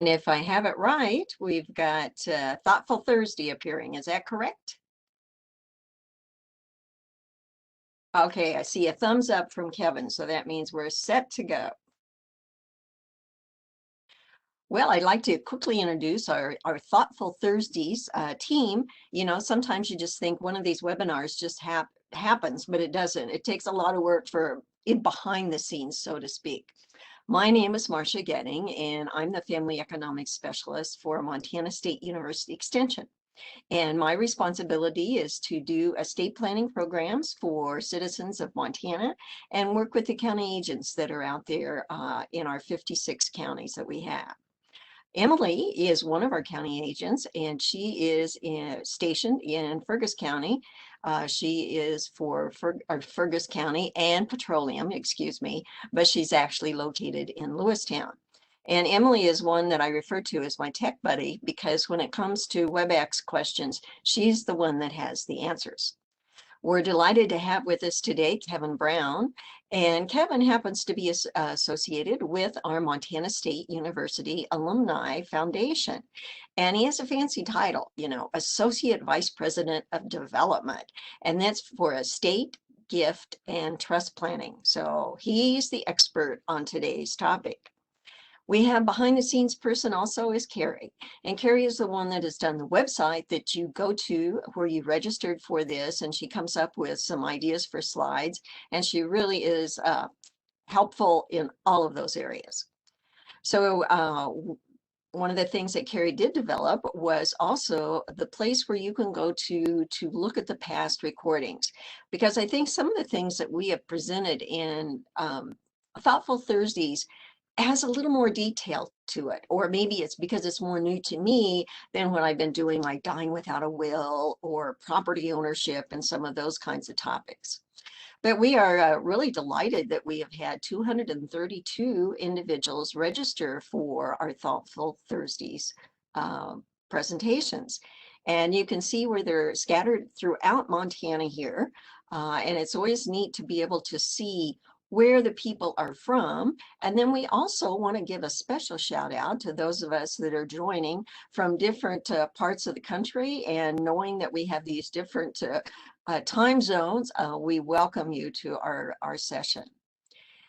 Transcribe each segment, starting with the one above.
And if I have it right, we've got Thoughtful Thursday appearing. Is that correct? Okay, I see a thumbs up from Kevin, so that means we're set to go. Well, I'd like to quickly introduce our Thoughtful Thursdays team. You know, sometimes you just think one of these webinars just happens, but it doesn't. It takes a lot of work for it behind the scenes, so to speak. My name is Marcia Getting, and I'm the Family Economics Specialist for Montana State University Extension. And my responsibility is to do estate planning programs for citizens of Montana and work with the county agents that are out there in our 56 counties that we have. Emily is one of our county agents, and she is stationed in Fergus County. She is for Fergus County and Petroleum, excuse me, but she's actually located in Lewistown. And Emily is one that I refer to as my tech buddy because when it comes to WebEx questions, she's the one that has the answers. We're delighted to have with us today Kevin Brown, and Kevin happens to be associated with our Montana State University Alumni Foundation. And he has a fancy title, you know, Associate Vice President of Development, and that's for estate, gift, and trust planning. So he's the expert on today's topic. We have behind the scenes person also is Carrie. And Carrie is the one that has done the website that you go to where you registered for this. And she comes up with some ideas for slides. And she really is helpful in all of those areas. So one of the things that Carrie did develop was also the place where you can go to look at the past recordings. Because I think some of the things that we have presented in Thoughtful Thursdays has a little more detail to it, or maybe it's because it's more new to me than what I've been doing, like dying without a will or property ownership and some of those kinds of topics. But we are really delighted that we have had 232 individuals register for our Thoughtful Thursdays presentations. And you can see where they're scattered throughout Montana here. And it's always neat to be able to see where the people are from. And then we also want to give a special shout out to those of us that are joining from different parts of the country, and knowing that we have these different time zones, we welcome you to our session.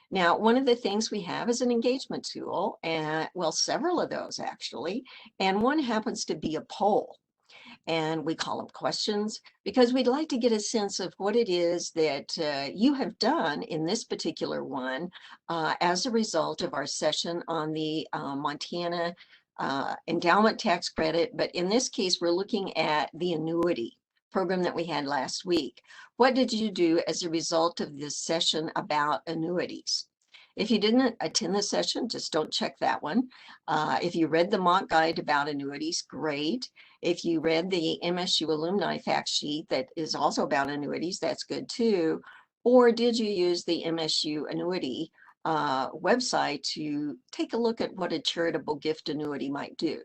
Now, one of the things we have is an engagement tool, and well, several of those actually, and one happens to be a poll. And we call them questions because we'd like to get a sense of what it is that you have done in this particular one as a result of our session on the Montana endowment tax credit. But in this case, we're looking at the annuity program that we had last week. What did you do as a result of this session about annuities? If you didn't attend the session, just don't check that one. If you read the mock guide about annuities, great. If you read the MSU alumni fact sheet that is also about annuities, that's good too. Or did you use the MSU annuity website to take a look at what a charitable gift annuity might do?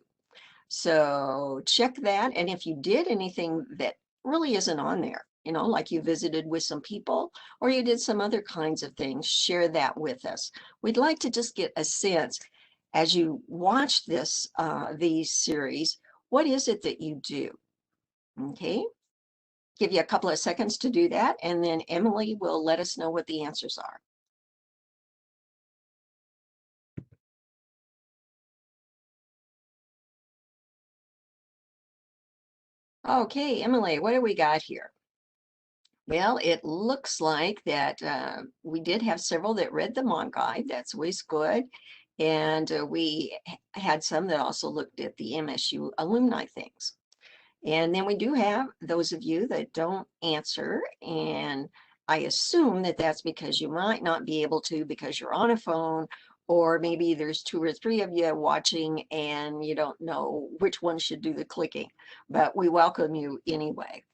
So check that. And if you did anything that really isn't on there, you know, like you visited with some people or you did some other kinds of things, share that with us. We'd like to just get a sense as you watch these series, what is it that you do? Okay, give you a couple of seconds to do that, and then Emily will let us know what the answers are. Okay, Emily, what do we got here? Well, it looks like that we did have several that read the mock guide. That's always good. And we had some that also looked at the MSU alumni things. And then we do have those of you that don't answer. And I assume that that's because you might not be able to because you're on a phone, or maybe there's 2 or 3 of you watching and you don't know which one should do the clicking. But we welcome you anyway.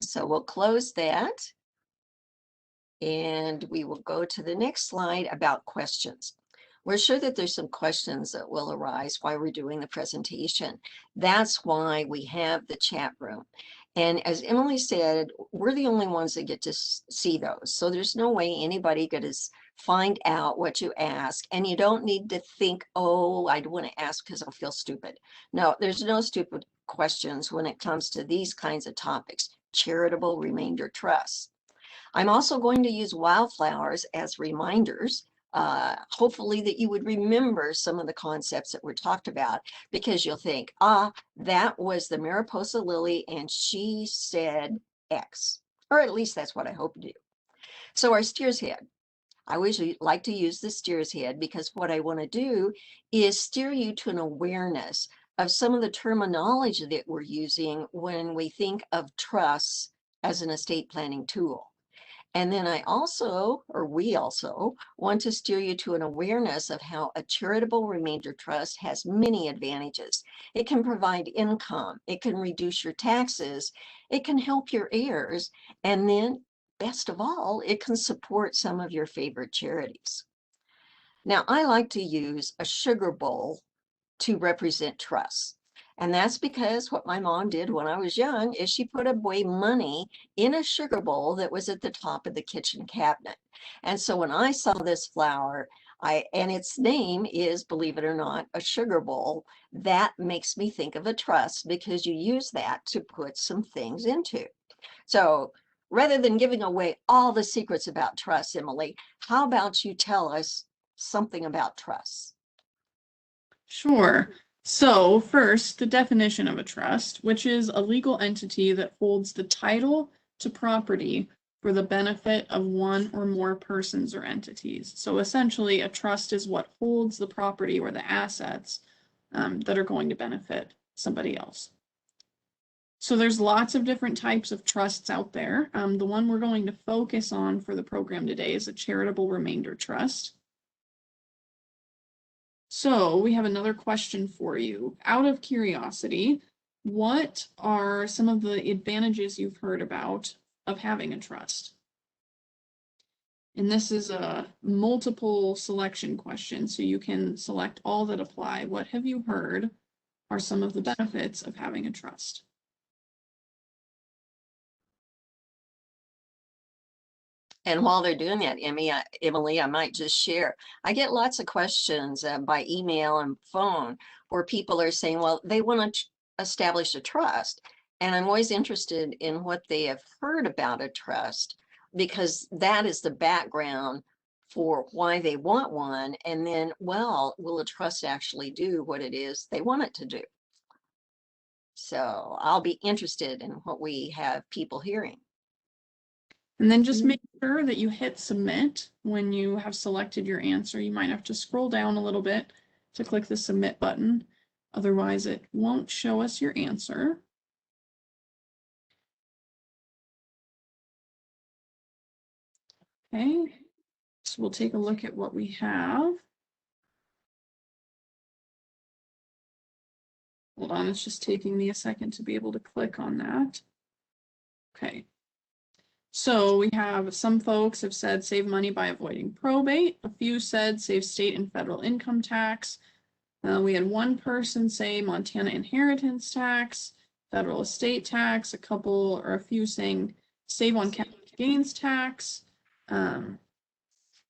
So we'll close that. And we will go to the next slide about questions. We're sure that there's some questions that will arise while we're doing the presentation. That's why we have the chat room. And as Emily said, we're the only ones that get to see those. So there's no way anybody could find out what you ask, and you don't need to think, oh, I want to ask because I'll feel stupid. No, there's no stupid questions when it comes to these kinds of topics. Charitable remainder trust. I'm also going to use wildflowers as reminders, hopefully that you would remember some of the concepts that were talked about, because you'll think, that was the Mariposa lily and she said X, or at least that's what I hope to do. So our steer's head. I always like to use the steer's head because what I want to do is steer you to an awareness of some of the terminology that we're using when we think of trusts as an estate planning tool. And then we also want to steer you to an awareness of how a charitable remainder trust has many advantages. It can provide income, it can reduce your taxes, it can help your heirs, and then best of all, it can support some of your favorite charities. Now, I like to use a sugar bowl to represent trust. And that's because what my mom did when I was young is she put away money in a sugar bowl that was at the top of the kitchen cabinet. And so when I saw this flower, and its name is, believe it or not, a sugar bowl, that makes me think of a trust because you use that to put some things into. So rather than giving away all the secrets about trust, Emily, how about you tell us something about trust? Sure. So first, the definition of a trust, which is a legal entity that holds the title to property for the benefit of one or more persons or entities. So essentially, a trust is what holds the property or the assets that are going to benefit somebody else. So there's lots of different types of trusts out there. The one we're going to focus on for the program today is a charitable remainder trust. So we have another question for you. Out of curiosity, what are some of the advantages you've heard about of having a trust? And this is a multiple selection question, so you can select all that apply. What have you heard are some of the benefits of having a trust? And while they're doing that, Emily, I might just share. I get lots of questions by email and phone where people are saying, well, they want to establish a trust. And I'm always interested in what they have heard about a trust, because that is the background for why they want one. And then, well, will a trust actually do what it is they want it to do? So I'll be interested in what we have people hearing. And then just make sure that you hit submit when you have selected your answer. You might have to scroll down a little bit to click the submit button. Otherwise, it won't show us your answer. Okay, so we'll take a look at what we have. Hold on, it's just taking me a second to be able to click on that. Okay. So we have some folks have said save money by avoiding probate. A few said save state and federal income tax. We had one person say Montana inheritance tax, federal estate tax, a few saying save on capital gains tax,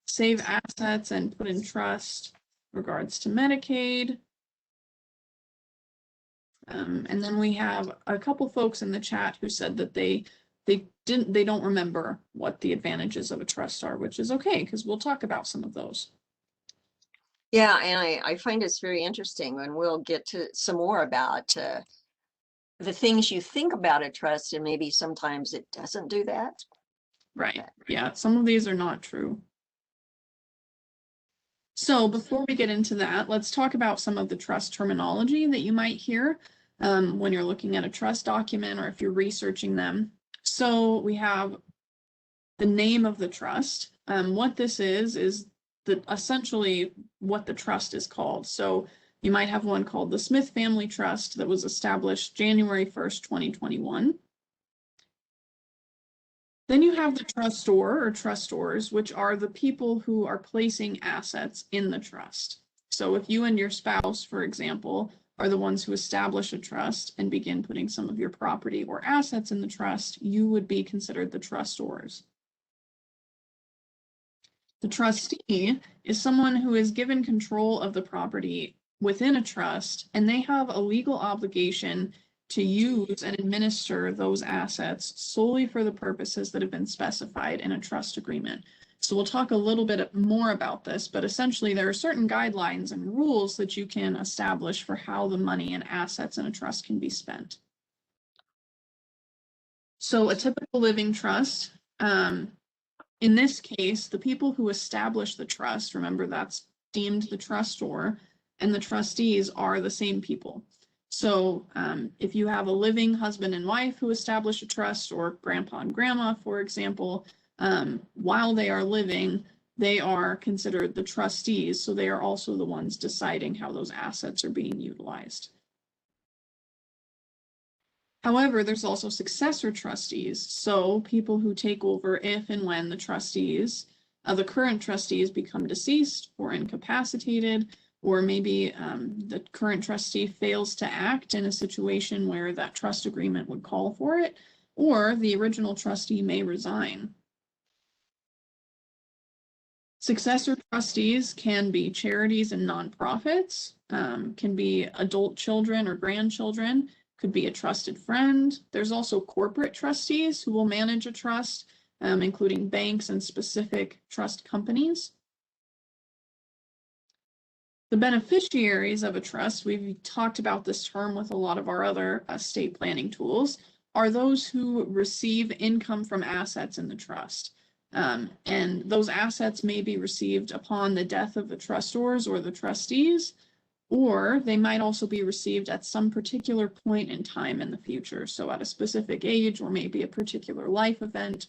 save assets and put in trust, regards to Medicaid. And then we have a couple folks in the chat who said that they don't remember what the advantages of a trust are, which is okay, because we'll talk about some of those. Yeah, and I find it's very interesting, and we'll get to some more about the things you think about a trust, and maybe sometimes it doesn't do that. Right. Yeah, some of these are not true. So before we get into that, let's talk about some of the trust terminology that you might hear when you're looking at a trust document or if you're researching them. So we have the name of the trust. What this is essentially what the trust is called. So you might have one called the Smith Family Trust that was established January 1st, 2021. Then you have the trustor or trustors, which are the people who are placing assets in the trust. So if you and your spouse, for example, are the ones who establish a trust and begin putting some of your property or assets in the trust, you would be considered the trustors. The trustee is someone who is given control of the property within a trust, and they have a legal obligation to use and administer those assets solely for the purposes that have been specified in a trust agreement. So we'll talk a little bit more about this, but essentially there are certain guidelines and rules that you can establish for how the money and assets in a trust can be spent. So a typical living trust, in this case, the people who establish the trust, remember that's deemed the trustor, and the trustees are the same people. So if you have a living husband and wife who establish a trust, or grandpa and grandma, for example, while they are living, they are considered the trustees. So they are also the ones deciding how those assets are being utilized. However, there's also successor trustees. So people who take over if and when the trustees, the current trustees become deceased or incapacitated, or maybe the current trustee fails to act in a situation where that trust agreement would call for it, or the original trustee may resign. Successor trustees can be charities and nonprofits, can be adult children or grandchildren, could be a trusted friend. There's also corporate trustees who will manage a trust, including banks and specific trust companies. The beneficiaries of a trust, we've talked about this term with a lot of our other estate planning tools, are those who receive income from assets in the trust. And those assets may be received upon the death of the trustors or the trustees, or they might also be received at some particular point in time in the future. So at a specific age, or maybe a particular life event.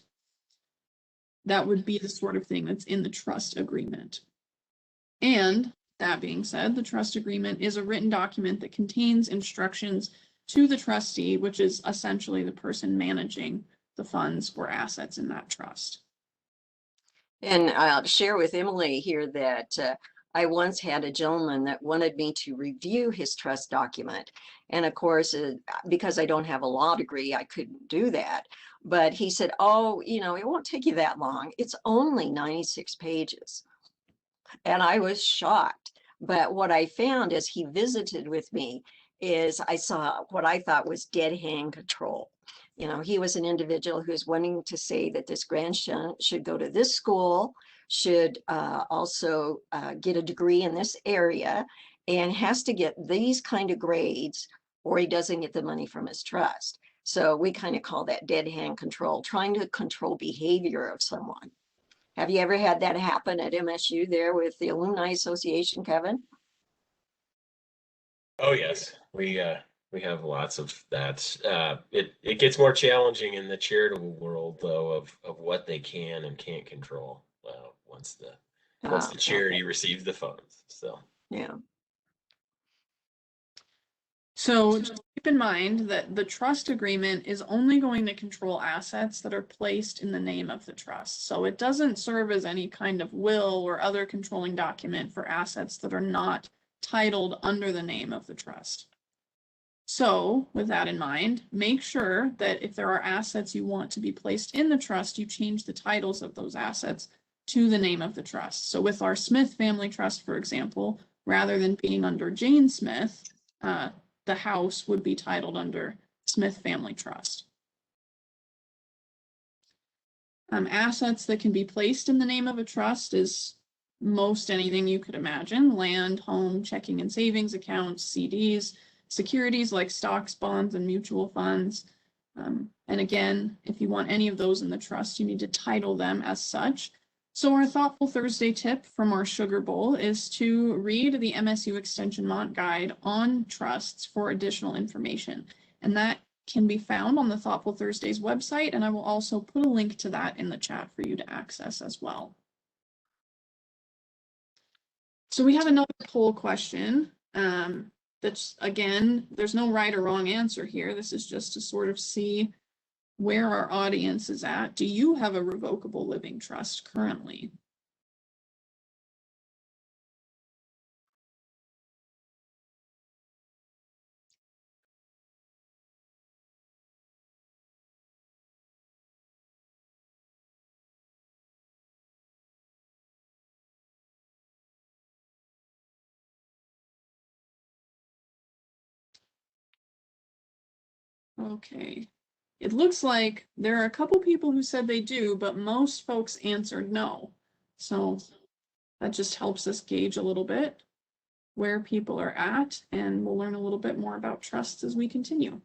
That would be the sort of thing that's in the trust agreement. And that being said, the trust agreement is a written document that contains instructions to the trustee, which is essentially the person managing the funds or assets in that trust. And I'll share with Emily here that I once had a gentleman that wanted me to review his trust document. And of course, because I don't have a law degree, I couldn't do that. But he said, oh, it won't take you that long. It's only 96 pages. And I was shocked. But what I found as he visited with me is I saw what I thought was dead hand control. He was an individual who's wanting to say that this grandson should go to this school, should also get a degree in this area, and has to get these kind of grades or he doesn't get the money from his trust. So we kind of call that dead hand control, trying to control behavior of someone. Have you ever had that happen at MSU there with the Alumni Association, Kevin? Oh yes, we have lots of that. It gets more challenging in the charitable world though of what they can and can't control once the charity Okay. receives the funds. So Yeah. So just keep in mind that the trust agreement is only going to control assets that are placed in the name of the trust. So it doesn't serve as any kind of will or other controlling document for assets that are not titled under the name of the trust. So with that in mind, make sure that if there are assets you want to be placed in the trust, you change the titles of those assets to the name of the trust. So with our Smith Family Trust, for example, rather than being under Jane Smith, the house would be titled under Smith Family Trust. Assets that can be placed in the name of a trust is most anything you could imagine: land, home, checking and savings accounts, CDs, securities like stocks, bonds, and mutual funds. And again, if you want any of those in the trust, you need to title them as such. So our Thoughtful Thursday tip from our Sugar Bowl is to read the MSU Extension Mont Guide on trusts for additional information. And that can be found on the Thoughtful Thursdays website, and I will also put a link to that in the chat for you to access as well. So we have another poll question. That's, again, there's no right or wrong answer here. This is just to sort of see where our audience is at. Do you have a revocable living trust currently? Okay. It looks like there are a couple people who said they do, but most folks answered no. So that just helps us gauge a little bit where people are at, and we'll learn a little bit more about trusts as we continue.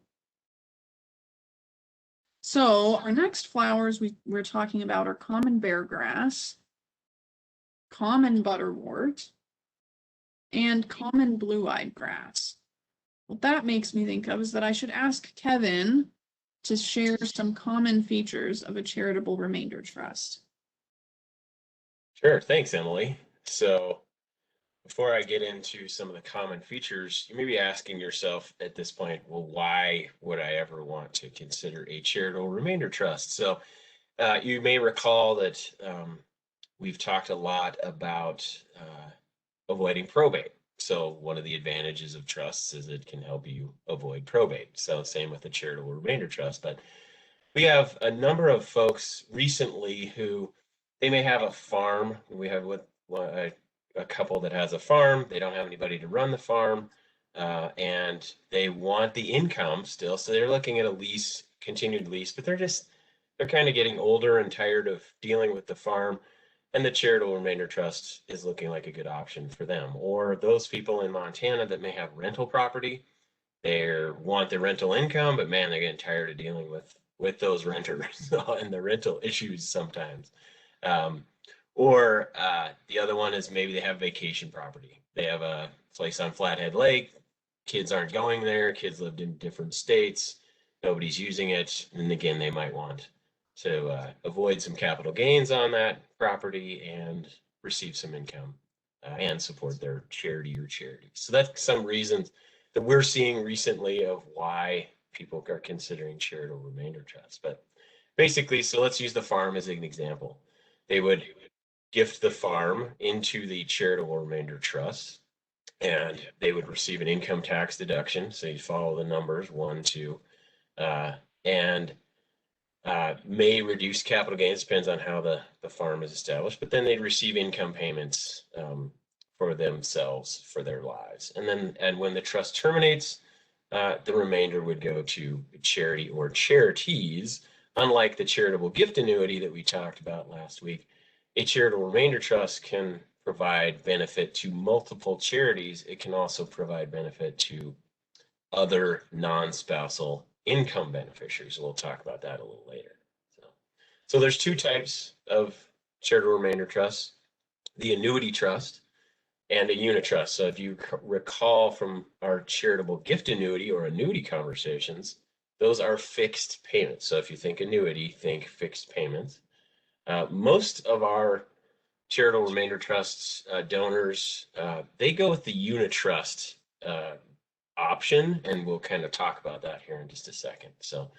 So our next flowers we're talking about are common beargrass, common butterwort, and common blue-eyed grass. What that makes me think of is that I should ask Kevin to share some common features of a charitable remainder trust. Sure, thanks, Emily. So before I get into some of the common features, you may be asking yourself at this point, well, why would I ever want to consider a charitable remainder trust? So you may recall that we've talked a lot about avoiding probate. So one of the advantages of trusts is it can help you avoid probate. So same with the charitable remainder trust. But we have a number of folks recently who they may have a farm. We have with a couple that has a farm. They don't have anybody to run the farm, and they want the income still. So they're looking at a lease, continued lease, but they're kind of getting older and tired of dealing with the farm. And the charitable remainder trust is looking like a good option for them. Or those people in Montana that may have rental property, they want the rental income, but man, they're getting tired of dealing with those renters and the rental issues sometimes. Or the other one is maybe they have vacation property. They have a place on Flathead Lake. Kids aren't going there. Kids lived in different states. Nobody's using it. And again, they might want to avoid some capital gains on that property and receive some income and support their charity or charities. So that's some reasons that we're seeing recently of why people are considering charitable remainder trusts. But basically, so let's use the farm as an example. They would gift the farm into the charitable remainder trust, and they would receive an income tax deduction. So you follow the numbers, 1, 2, and may reduce capital gains, depends on how the farm is established, but then they'd receive income payments for themselves for their lives. And when the trust terminates, the remainder would go to charity or charities. Unlike the charitable gift annuity that we talked about last week, a charitable remainder trust can provide benefit to multiple charities. It can also provide benefit to other non-spousal income beneficiaries. We'll talk about that a little later. So there's two types of charitable remainder trusts, the annuity trust and a unit trust. So if you recall from our charitable gift annuity or annuity conversations, those are fixed payments. So if you think annuity, think fixed payments. Most of our charitable remainder trusts donors, they go with the unit trust option, and we'll kind of talk about that here in just a second. So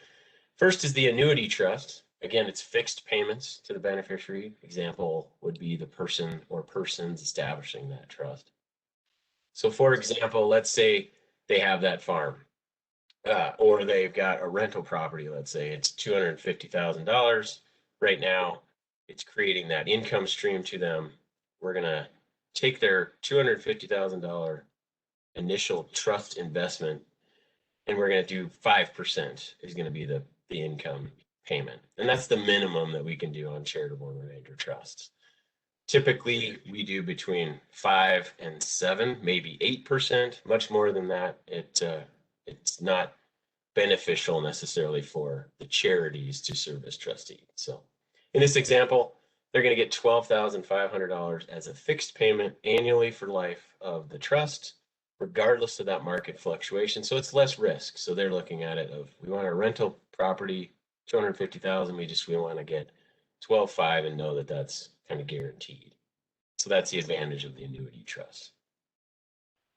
first is the annuity trust. Again, it's fixed payments to the beneficiary. Example would be the person or persons establishing that trust. So for example, let's say they have that farm, or they've got a rental property. Let's say it's $250,000. Right now, it's creating that income stream to them. We're going to take their $250,000 initial trust investment, and we're going to do 5% is going to be the income payment. And that's the minimum that we can do on charitable remainder trusts. Typically, we do between 5 and 7, maybe 8%. Much more than that, it's not beneficial necessarily for the charities to serve as trustees. So in this example, they're going to get $12,500 as a fixed payment annually for life of the trust, regardless of that market fluctuation. So it's less risk. So they're looking at it of, we want a rental property, $250,000. We want to get 12.5 and know that that's kind of guaranteed. So that's the advantage of the annuity trust.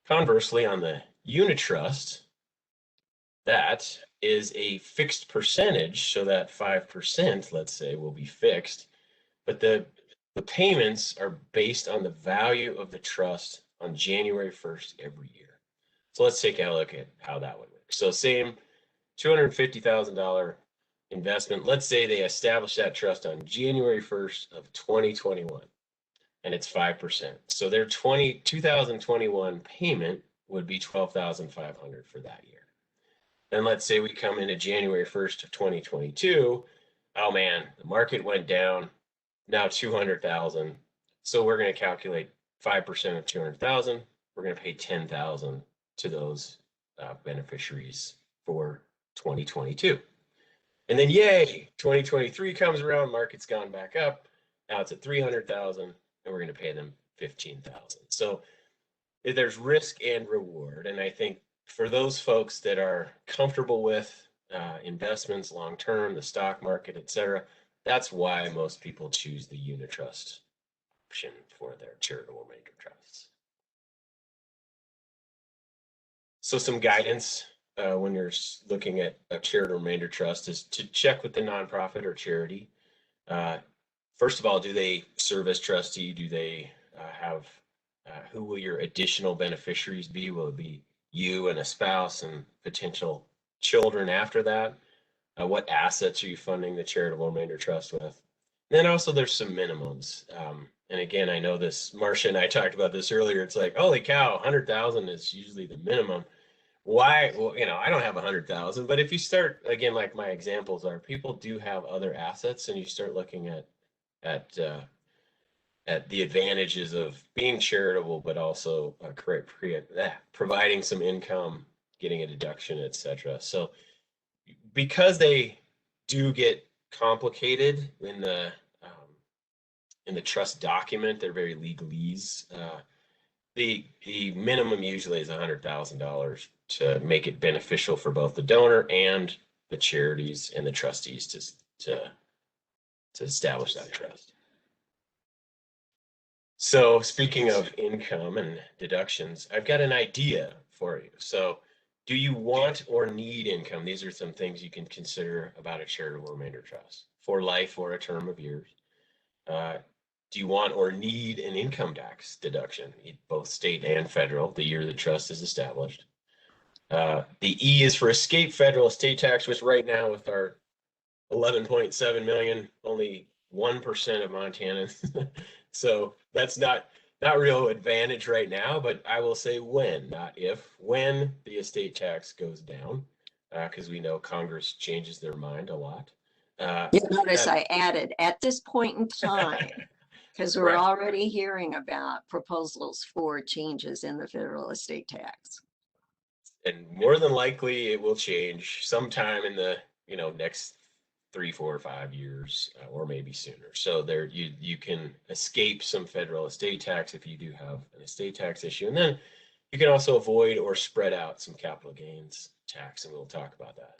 Conversely, on the unit trust, that is a fixed percentage. So that 5%, let's say, will be fixed, but the payments are based on the value of the trust on January 1st every year. So let's take a look at how that would work. So same $250,000 investment. Let's say they establish that trust on January 1st of 2021, and it's 5%. So their 2021 payment would be $12,500 for that year. And let's say we come into January 1st of 2022. Oh man, the market went down, now 200,000. So we're going to calculate 5% of 200,000. We're going to pay 10,000 to those beneficiaries for 2022. And then yay, 2023 comes around, market's gone back up. Now it's at 300,000 and we're going to pay them 15,000. So there's risk and reward. And I think for those folks that are comfortable with investments long term, the stock market, etc., that's why most people choose the unit trust option for their charitable remainder trusts. So some guidance when you're looking at a charitable remainder trust is to check with the nonprofit or charity. First of all, do they serve as trustee? Do they have, who will your additional beneficiaries be? Will it be you and a spouse and potential children after that? What assets are you funding the charitable remainder trust with? And then also there's some minimums. And again, I know this, Marcia and I talked about this earlier. It's like, holy cow, 100,000 is usually the minimum. Why? Well, you know, I don't have 100,000, but if you start, again, like my examples are, people do have other assets, and you start looking at the advantages of being charitable, but also providing some income, getting a deduction, etc. So because they do get complicated in the trust document, they're very legalese. The minimum usually is $100,000 to make it beneficial for both the donor and the charities and the trustees to establish that trust. So speaking of income and deductions, I've got an idea for you. So do you want or need income? These are some things you can consider about a charitable remainder trust for life or a term of years. Do you want or need an income tax deduction, both state and federal, the year the trust is established? The E is for escape federal estate tax, which right now with our 11.7 million, only 1% of Montanans. So that's not real advantage right now, but I will say when, not if, when the estate tax goes down, because we know Congress changes their mind a lot. You'll notice I added at this point in time, because we're already hearing about proposals for changes in the federal estate tax. And more than likely it will change sometime in the next 3, 4, or 5 years, or maybe sooner. So there you can escape some federal estate tax if you do have an estate tax issue. And then you can also avoid or spread out some capital gains tax, and we'll talk about that.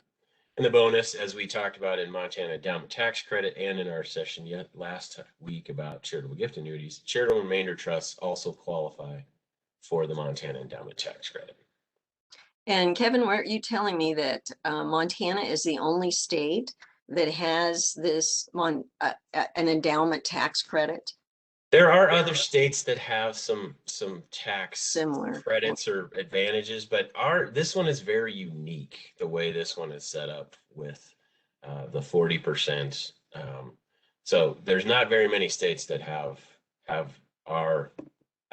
And the bonus, as we talked about in Montana endowment tax credit and in our session last week about charitable gift annuities, charitable remainder trusts also qualify for the Montana endowment tax credit. And Kevin, weren't you telling me that Montana is the only state that has this an endowment tax credit? There are other states that have some tax similar credits or advantages, but this one is very unique, the way this one is set up with the 40%. So there's not very many states that have our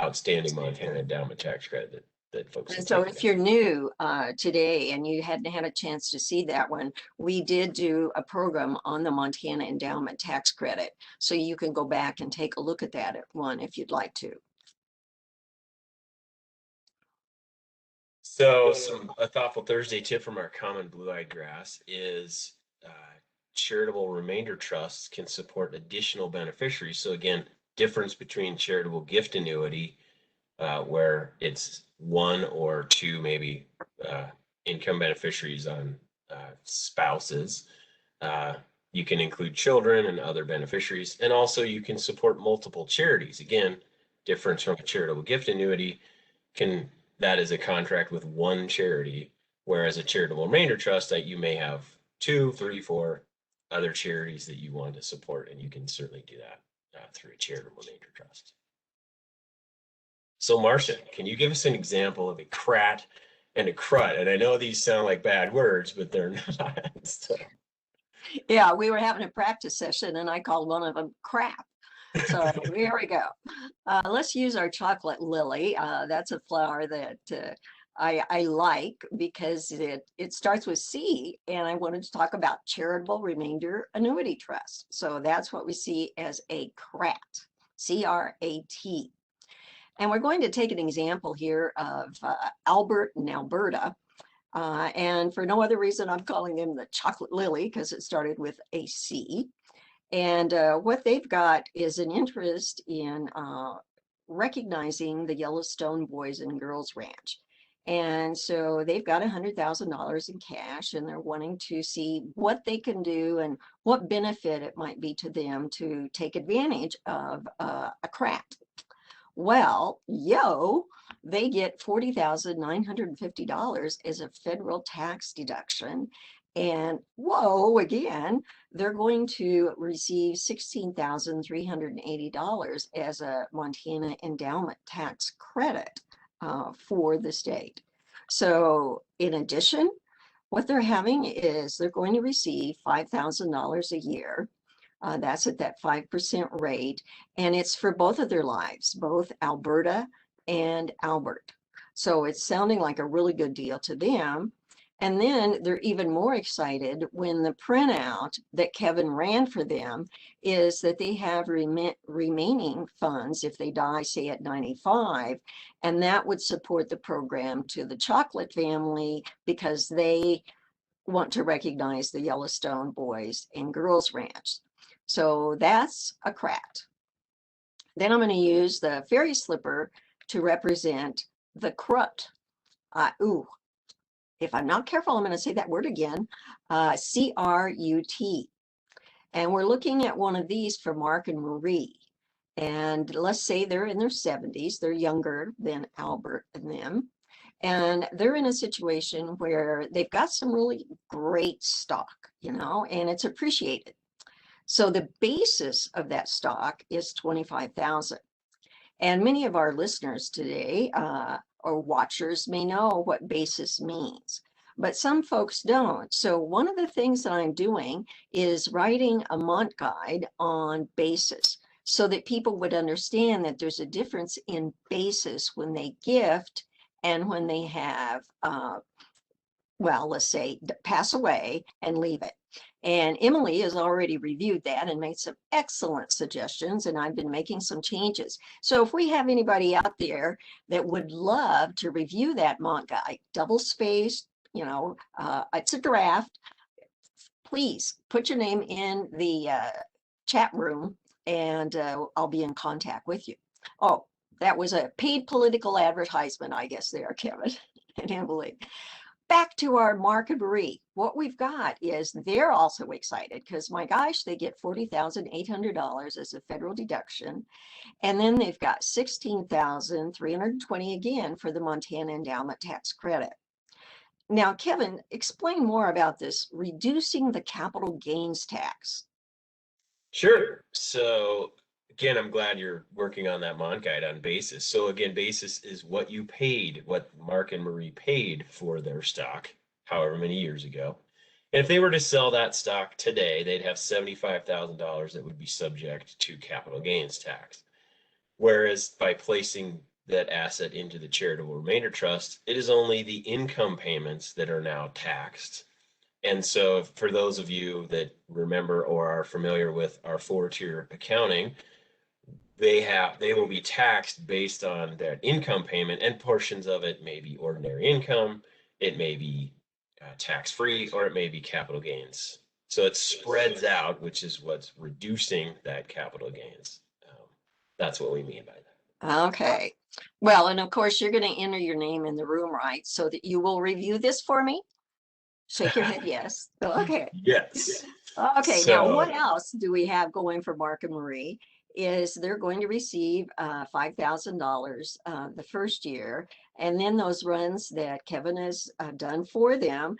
outstanding Montana endowment tax credit that folks. And so if you're new today and you hadn't had a chance to see that one, we did do a program on the Montana endowment tax credit. So you can go back and take a look at that one if you'd like to. So a thoughtful Thursday tip from our common blue-eyed grass is charitable remainder trusts can support additional beneficiaries. So again, difference between charitable gift annuity, where it's 1 or 2 maybe income beneficiaries on spouses. You can include children and other beneficiaries, and also you can support multiple charities. Again, difference from a charitable gift annuity, that is a contract with 1 charity, whereas a charitable remainder trust that you may have 2, 3, 4 other charities that you want to support, and you can certainly do that through a charitable remainder trust. So Marcia, can you give us an example of a CRAT and a CRUT? And I know these sound like bad words, but they're not. So. Yeah, we were having a practice session and I called one of them crap. So here we go. Let's use our chocolate lily. That's a flower that I like because it starts with C, and I wanted to talk about Charitable Remainder Annuity Trust. So that's what we see as a CRAT, C-R-A-T. And we're going to take an example here of Albert in Alberta. And for no other reason, I'm calling him the Chocolate Lily because it started with a C. And what they've got is an interest in recognizing the Yellowstone Boys and Girls Ranch. And so they've got $100,000 in cash, and they're wanting to see what they can do and what benefit it might be to them to take advantage of a CRAT. Well, they get $40,950 as a federal tax deduction. And again, they're going to receive $16,380 as a Montana endowment tax credit for the state. So in addition, what they're having is they're going to receive $5,000 a year. That's at that 5% rate, and it's for both of their lives, both Alberta and Albert. So it's sounding like a really good deal to them. And then they're even more excited when the printout that Kevin ran for them is that they have remaining funds if they die, say at 95, and that would support the program to the Chocolate family because they want to recognize the Yellowstone Boys and Girls Ranch. So that's a CRAT. Then I'm going to use the fairy slipper to represent the CRUT. If I'm not careful, I'm going to say that word again, C-R-U-T. And we're looking at one of these for Mark and Marie. And let's say they're in their 70s. They're younger than Albert and them. And they're in a situation where they've got some really great stock, and it's appreciated. So the basis of that stock is $25,000. And many of our listeners today or watchers may know what basis means, but some folks don't. So one of the things that I'm doing is writing a Mont guide on basis so that people would understand that there's a difference in basis when they gift and when they have, let's say, pass away and leave it. And Emily has already reviewed that and made some excellent suggestions, and I've been making some changes. So if we have anybody out there that would love to review that Mont guide, double-spaced, it's a draft, please put your name in the chat room, and I'll be in contact with you. Oh, that was a paid political advertisement, I guess, there, Kevin and Emily. Back to our Mark and Marie. What we've got is they're also excited because, my gosh, they get $40,800 as a federal deduction. And then they've got $16,320 again for the Montana endowment tax credit. Now, Kevin, explain more about this, reducing the capital gains tax. Sure. So again, I'm glad you're working on that Mont guide on basis. So again, basis is what you paid, what Mark and Marie paid for their stock, however many years ago. And if they were to sell that stock today, they'd have $75,000 that would be subject to capital gains tax. Whereas by placing that asset into the Charitable Remainder Trust, it is only the income payments that are now taxed. And so for those of you that remember or are familiar with our 4-tier accounting, they will be taxed based on that income payment, and portions of it may be ordinary income, it may be tax-free, or it may be capital gains. So it spreads out, which is what's reducing that capital gains. That's what we mean by that. Okay. Well, and of course, you're going to enter your name in the room, right? So that you will review this for me. Shake your head, yes. Okay. Yes. Okay, now what else do we have going for Mark and Marie? Is they're going to receive $5,000 the first year, and then those runs that Kevin has done for them,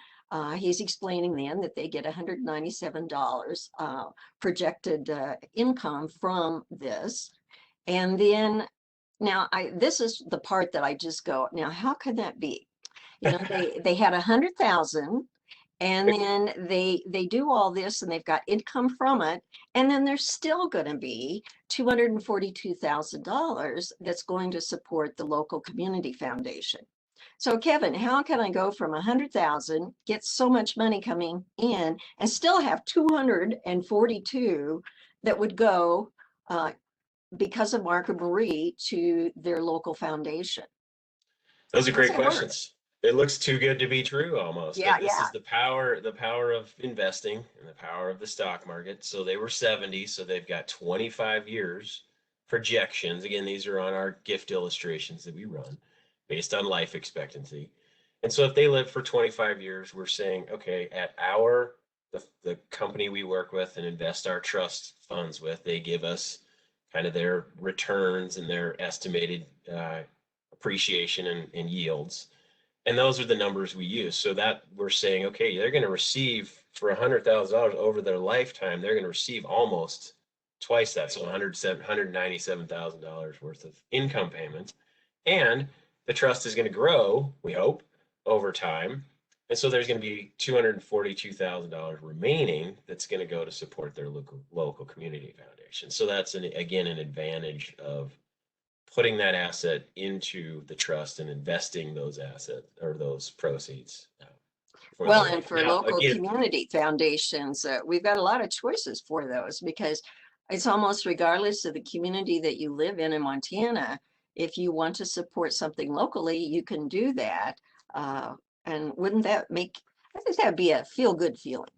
he's explaining then that they get $197 projected income from this. And then now this is the part that I just go, now how could that be? They had 100,000. And then they do all this and they've got income from it. And then there's still going to be $242,000 that's going to support the local community foundation. So Kevin, how can I go from 100,000, get so much money coming in, and still have 242 that would go because of Mark and Marie to their local foundation? Those are How's great that work? questions. It looks too good to be true almost, Yeah, but this yeah. is the power of investing and the power of the stock market. So they were 70, so they've got 25 years projections. Again, these are on our gift illustrations that we run based on life expectancy. And so if they live for 25 years, we're saying, okay, at the company we work with and invest our trust funds with, they give us kind of their returns and their estimated appreciation and yields. And those are the numbers we use. So that we're saying, okay, they're going to receive for $100,000 over their lifetime, they're going to receive almost twice that. So $197,000 worth of income payments. And the trust is going to grow, we hope, over time. And so there's going to be $242,000 remaining that's going to go to support their local community foundation. So that's again an advantage of putting that asset into the trust and investing those assets or those proceeds. Well, and for Now, local again, community foundations, we've got a lot of choices for those because it's almost regardless of the community that you live in Montana. If you want to support something locally, you can do that. And wouldn't that make, I think that'd be a feel-good feeling.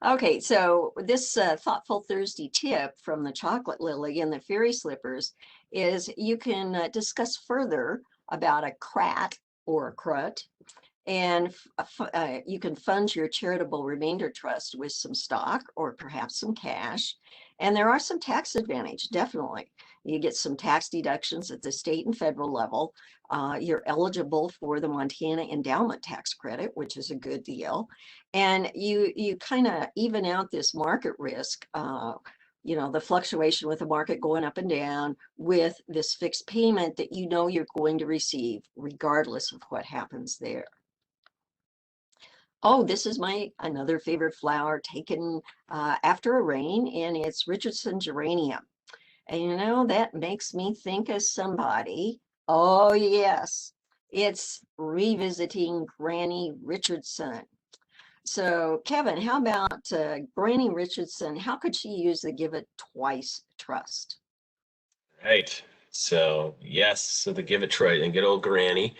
Okay, so this Thoughtful Thursday tip from the Chocolate Lily and the Fairy Slippers is you can discuss further about a CRAT or a CRUT, and you can fund your charitable remainder trust with some stock or perhaps some cash. And there are some tax advantage, definitely. You get some tax deductions at the state and federal level. You're eligible for the Montana endowment tax credit, which is a good deal. And you kind of even out this market risk, the fluctuation with the market going up and down with this fixed payment that you know you're going to receive regardless of what happens there. Oh, this is my another favorite flower taken after a rain, and it's Richardson geranium. And that makes me think of somebody. Oh, yes, it's revisiting Granny Richardson. So, Kevin, how about Granny Richardson? How could she use the Give It Twice trust? right. So yes, so the give it try and good old granny.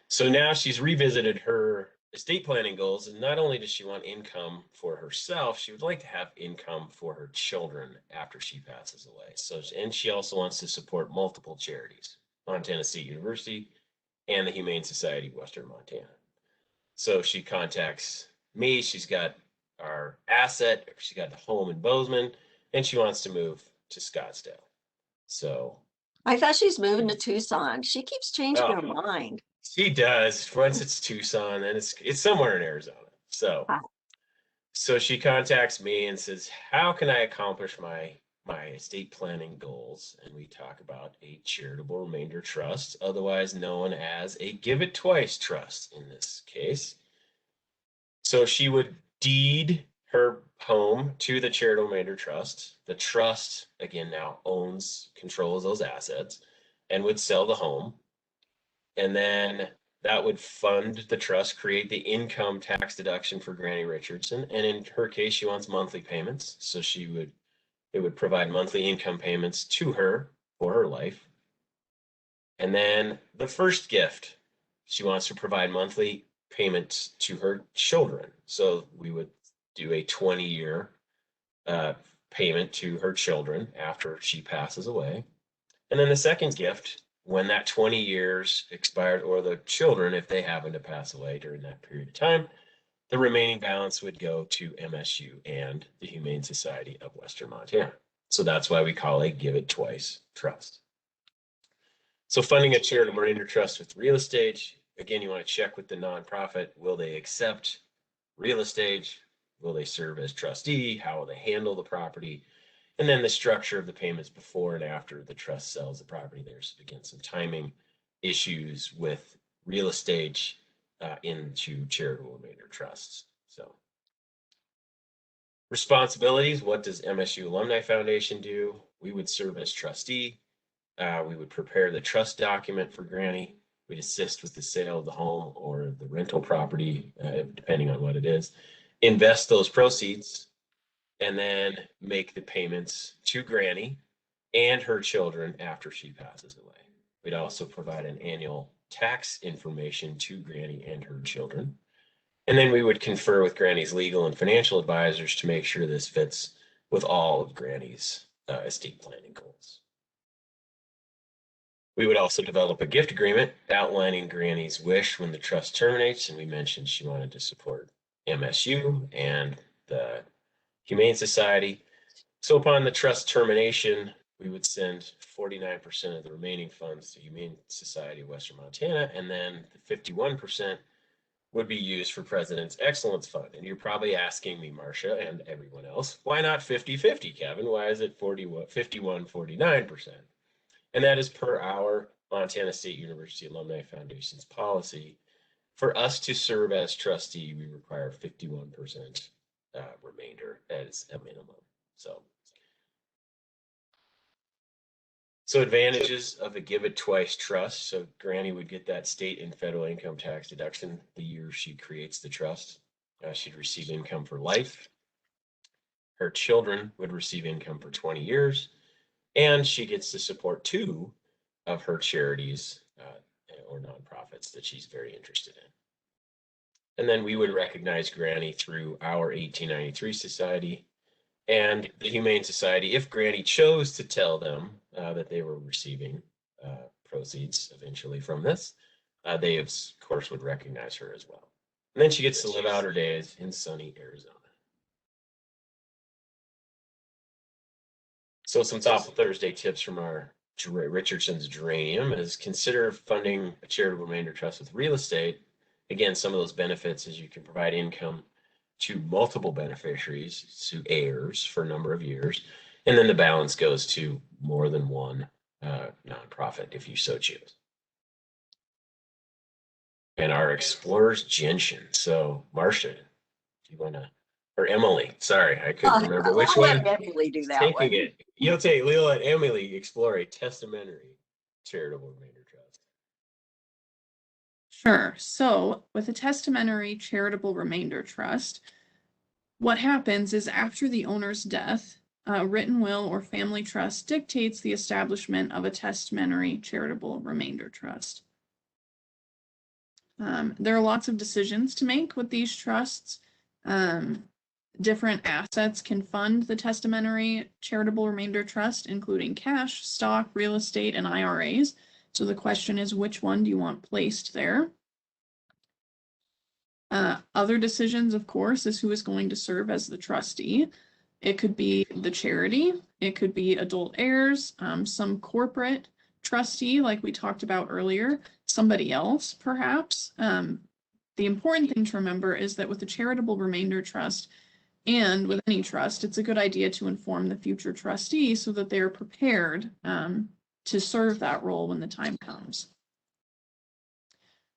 So now she's revisited her estate planning goals, and not only does she want income for herself, she would like to have income for her children after she passes away. So, and she also wants to support multiple charities, Montana State University and the Humane Society of Western Montana. So she contacts me. She's got our asset. She's got the home in Bozeman, and she wants to move to Scottsdale. So, I thought she's moving to Tucson. She keeps changing her oh, mind. she does. Once it's Tucson, then it's somewhere in Arizona. So Ah, so she contacts me and says, "How can I accomplish my estate planning goals?" And we talk about a charitable remainder trust, otherwise known as a give it twice trust in this case. So she would deed her home to the charitable remainder trust. The trust again now controls those assets and would sell the home, and then that would fund the trust, create the income tax deduction for Granny Richardson. And in her case, she wants monthly payments. So it would provide monthly income payments to her for her life. And then the first gift, she wants to provide monthly payments to her children. So we would do a 20-year payment to her children after she passes away. And then the second gift, when that 20 years expired, or the children, if they happen to pass away during that period of time, the remaining balance would go to MSU and the Humane Society of Western Montana. So that's why we call a give it twice trust. So funding a charitable remainder trust with real estate, again, you want to check with the nonprofit. Will they accept real estate? Will they serve as trustee? How will they handle the property? And then the structure of the payments before and after the trust sells the property. There's, again, some timing issues with real estate into charitable remainder trusts. So responsibilities, what does MSU Alumni Foundation do? We would serve as trustee. We would prepare the trust document for Granny. We'd assist with the sale of the home or the rental property, depending on what it is, invest those proceeds, and then make the payments to Granny and her children after she passes away. We'd also provide an annual tax information to Granny and her children. And then we would confer with Granny's legal and financial advisors to make sure this fits with all of Granny's estate planning goals. We would also develop a gift agreement outlining Granny's wish when the trust terminates, and we mentioned she wanted to support MSU and the Humane Society. So upon the trust termination, we would send 49% of the remaining funds to Humane Society of Western Montana, and then the 51% would be used for President's Excellence Fund. And you're probably asking me, Marcia, and everyone else, why not 50-50, Kevin? Why is it 51-49%? And that is per our Montana State University Alumni Foundation's policy. For us to serve as trustee, we require 51% remainder as a minimum. So advantages of a Give It Twice trust. So Granny would get that state and federal income tax deduction the year she creates the trust. She'd receive income for life. Her children would receive income for 20 years. And she gets to support 2 of her charities or nonprofits that she's very interested in. And then we would recognize Granny through our 1893 Society and the Humane Society. If Granny chose to tell them that they were receiving proceeds eventually from this, they of course would recognize her as well. And then she gets to live out her days in sunny Arizona. So some Thoughtful Thursday tips from our Richardson's Geranium is consider funding a charitable remainder trust with real estate. Again, some of those benefits is you can provide income to multiple beneficiaries, to heirs for a number of years, and then the balance goes to more than one nonprofit if you so choose. And our Explorer's Gentian. So Marcia, do you want to, or Emily, sorry, I couldn't remember which I'll one. let Emily do that Taking one. it. You'll take Lil and Emily explore a testamentary charitable remainder trust. Sure. So with a testamentary charitable remainder trust, what happens is after the owner's death, a written will or family trust dictates the establishment of a testamentary charitable remainder trust. There are lots of decisions to make with these trusts. Different assets can fund the testamentary charitable remainder trust, including cash, stock, real estate, and IRAs. So the question is, which one do you want placed there? Other decisions, of course, is who is going to serve as the trustee. It could be the charity, it could be adult heirs, some corporate trustee, like we talked about earlier, somebody else, perhaps. The important thing to remember is that with the charitable remainder trust and with any trust, it's a good idea to inform the future trustee so that they're prepared to serve that role when the time comes.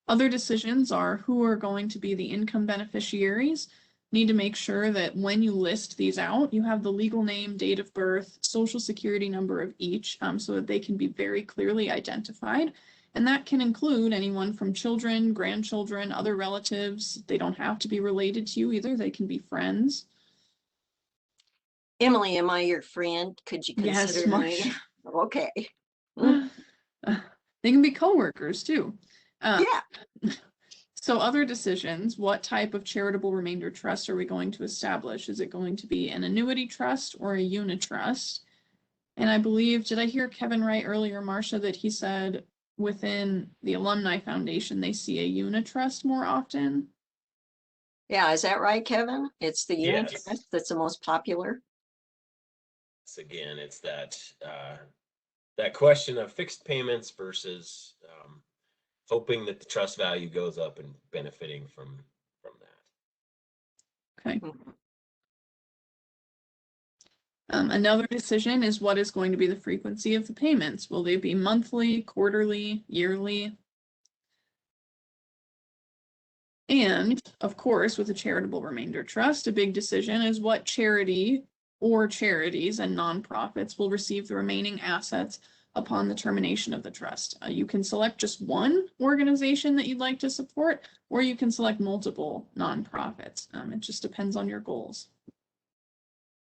Other decisions are who are going to be the income beneficiaries. Need to make sure that when you list these out, you have the legal name, date of birth, social security number of each, so that they can be very clearly identified. And that can include anyone from children, grandchildren, other relatives. They don't have to be related to you either. They can be friends. Emily, am I your friend? Could you consider me? Marcia. Okay. They can be coworkers too. Yeah. So other decisions, what type of charitable remainder trust are we going to establish? Is it going to be an annuity trust or a unitrust? And I believe, did I hear Kevin right earlier, Marcia, that he said within the Alumni Foundation, they see a unitrust more often? Yeah, is that right, Kevin? It's the Yes. unitrust that's the most popular. So again, it's that that question of fixed payments versus hoping that the trust value goes up and benefiting from that. Okay. Another decision is what is going to be the frequency of the payments. Will they be monthly, quarterly, yearly? And of course, with a charitable remainder trust, a big decision is what charity or charities and nonprofits will receive the remaining assets upon the termination of the trust. You can select just one organization that you'd like to support, or you can select multiple nonprofits. It just depends on your goals.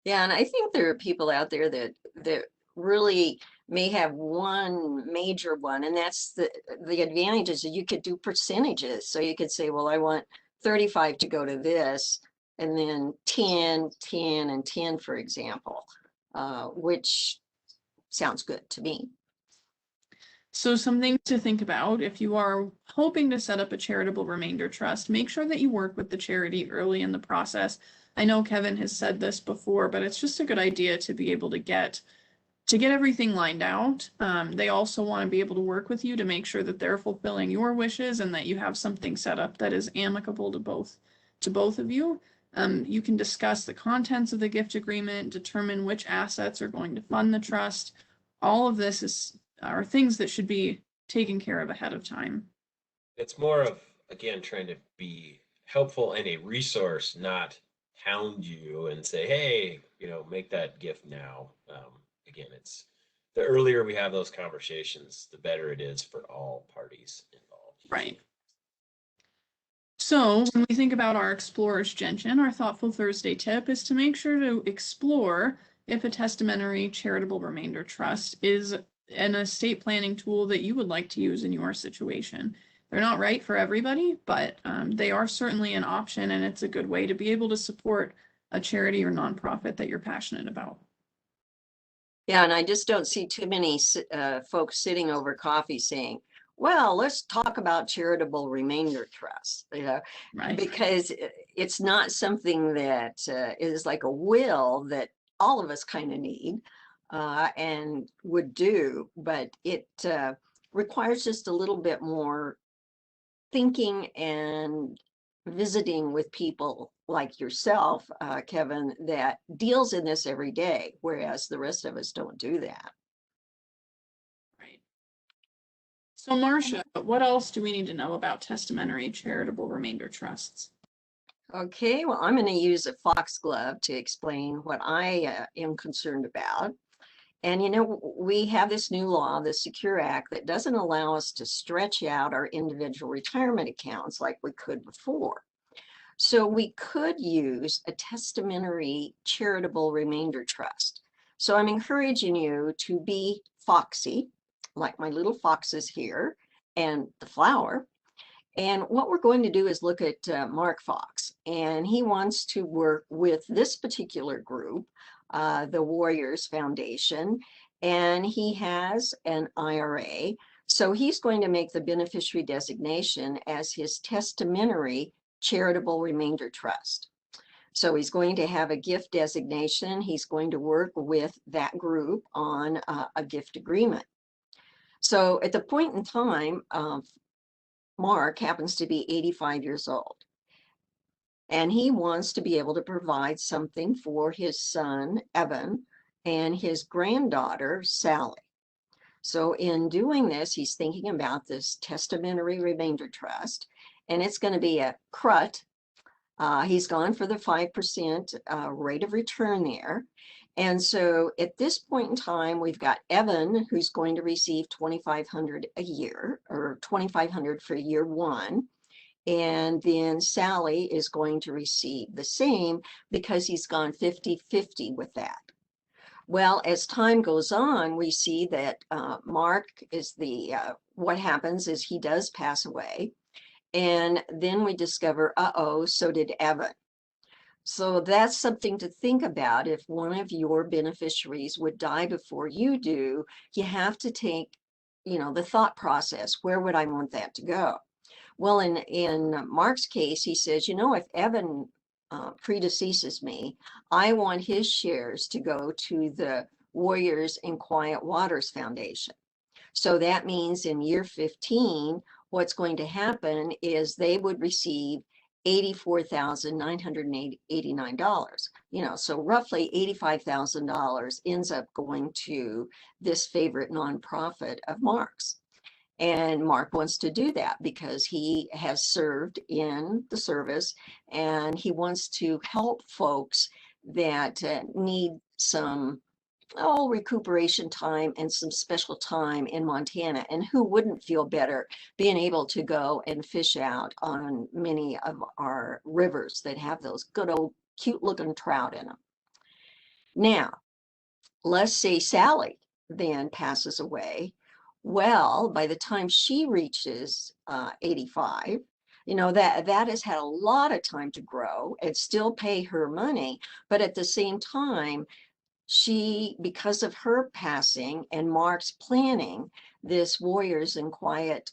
Yeah, and I think there are people out there that really may have one major one, and that's the advantage is that you could do percentages. So you could say, well, I want 35 to go to this, and then 10, 10, and 10, for example, which sounds good to me. So some things to think about if you are hoping to set up a charitable remainder trust, make sure that you work with the charity early in the process. I know Kevin has said this before, but it's just a good idea to be able to get everything lined out. They also want to be able to work with you to make sure that they're fulfilling your wishes and that you have something set up that is amicable to both of you. You can discuss the contents of the gift agreement, determine which assets are going to fund the trust. All of this are things that should be taken care of ahead of time. It's more of, again, trying to be helpful and a resource, not hound you and say, hey, make that gift now. Again, it's the earlier we have those conversations, the better it is for all parties involved. Right. So when we think about our Explorer's Gentian, our Thoughtful Thursday tip is to make sure to explore if a testamentary charitable remainder trust is an estate planning tool that you would like to use in your situation. They're not right for everybody, but they are certainly an option, and it's a good way to be able to support a charity or nonprofit that you're passionate about. Yeah, and I just don't see too many folks sitting over coffee saying, well, let's talk about charitable remainder trusts, Right. because it's not something that is like a will that all of us kind of need and would do, but it requires just a little bit more thinking and visiting with people like yourself, Kevin, that deals in this every day, whereas the rest of us don't do that. Right. So Marcia, what else do we need to know about testamentary charitable remainder trusts? Okay, well, I'm going to use a foxglove to explain what I am concerned about. And we have this new law, the Secure Act, that doesn't allow us to stretch out our individual retirement accounts like we could before. So we could use a testamentary charitable remainder trust. So I'm encouraging you to be foxy, like my little foxes here, and the flower. And what we're going to do is look at Mark Fox, and he wants to work with this particular group, the Warriors Foundation, and he has an IRA. So he's going to make the beneficiary designation as his testamentary charitable remainder trust. So he's going to have a gift designation. He's going to work with that group on a gift agreement. So at the point in time, Mark happens to be 85 years old, and he wants to be able to provide something for his son, Evan, and his granddaughter, Sally. So in doing this, he's thinking about this testamentary remainder trust, and it's going to be a CRUT. He's gone for the 5% rate of return there. And so at this point in time, we've got Evan, who's going to receive $2,500 a year, or $2,500 for year one. And then Sally is going to receive the same because he's gone 50-50 with that. Well, as time goes on, we see that Mark is what happens is he does pass away. And then we discover, so did Evan. So that's something to think about. If one of your beneficiaries would die before you do, you have to take, the thought process, where would I want that to go? Well, in Mark's case, he says, if Evan predeceases me, I want his shares to go to the Warriors in Quiet Waters Foundation. So that means in year 15, what's going to happen is they would receive $84,989. So roughly $85,000 ends up going to this favorite nonprofit of Mark's. And Mark wants to do that because he has served in the service, and he wants to help folks that need some recuperation time and some special time in Montana. And who wouldn't feel better being able to go and fish out on many of our rivers that have those good old cute looking trout in them. Now, let's say Sally then passes away. Well, by the time she reaches 85, that has had a lot of time to grow and still pay her money. But at the same time, she, because of her passing and Mark's planning, this Warriors in Quiet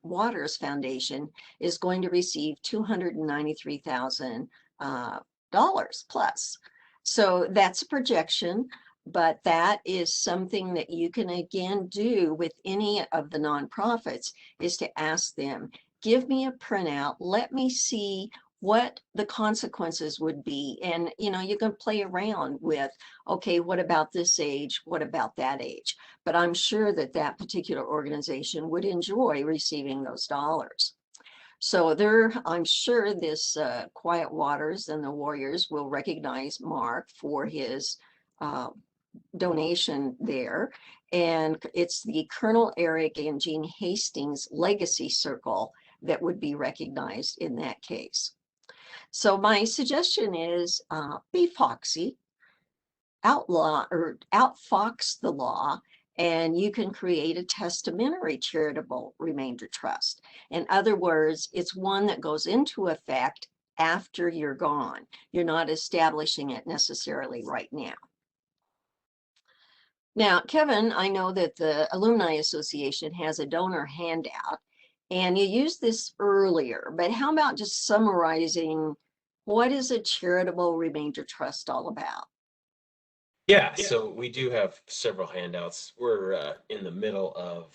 Waters Foundation is going to receive $293,000 plus. So that's a projection, but that is something that you can again do with any of the nonprofits, is to ask them, give me a printout, let me see what the consequences would be. And, you can play around with, okay, what about this age? What about that age? But I'm sure that that particular organization would enjoy receiving those dollars. So I'm sure this Quiet Waters and the Warriors will recognize Mark for his donation there. And it's the Colonel Eric and Jean Hastings Legacy Circle that would be recognized in that case. So my suggestion is be foxy, outfox the law, and you can create a testamentary charitable remainder trust. In other words, it's one that goes into effect after you're gone. You're not establishing it necessarily right now. Now, Kevin, I know that the Alumni Association has a donor handout, and you used this earlier, but how about just summarizing what is a charitable remainder trust all about? Yeah, so we do have several handouts. We're in the middle of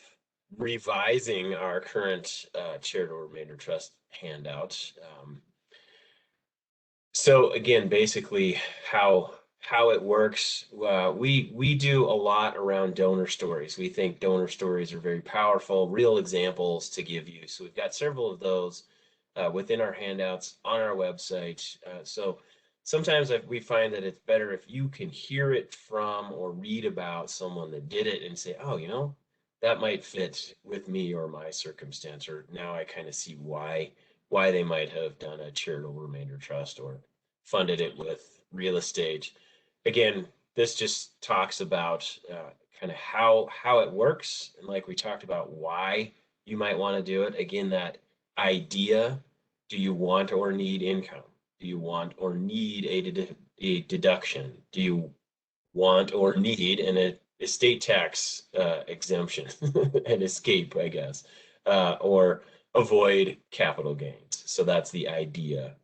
revising our current charitable remainder trust handout. So again, basically how it works, we do a lot around donor stories. We think donor stories are very powerful, real examples to give you. So we've got several of those within our handouts on our website. So sometimes we find that it's better if you can hear it from or read about someone that did it and say, oh, that might fit with me or my circumstance, or now I kind of see why they might have done a charitable remainder trust or funded it with real estate. Again, this just talks about kind of how it works, and like we talked about, why you might want to do it. Again, that idea: do you want or need income? Do you want or need a deduction? Do you want or need an estate tax exemption, an escape, I guess, or avoid capital gains? So that's the idea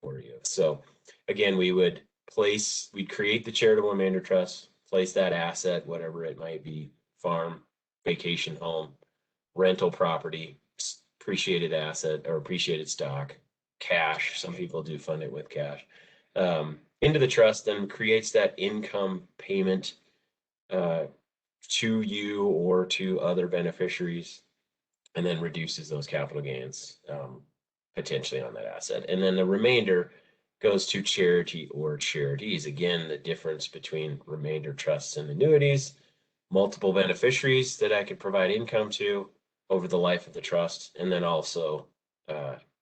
for you. So again, we'd create the charitable remainder trust, place that asset, whatever it might be, farm, vacation home, rental property, appreciated asset or appreciated stock, cash. Some people do fund it with cash. Into the trust, then creates that income payment to you or to other beneficiaries, and then reduces those capital gains potentially on that asset. And then the remainder goes to charity or charities. Again, the difference between remainder trusts and annuities: multiple beneficiaries that I could provide income to over the life of the trust, and then also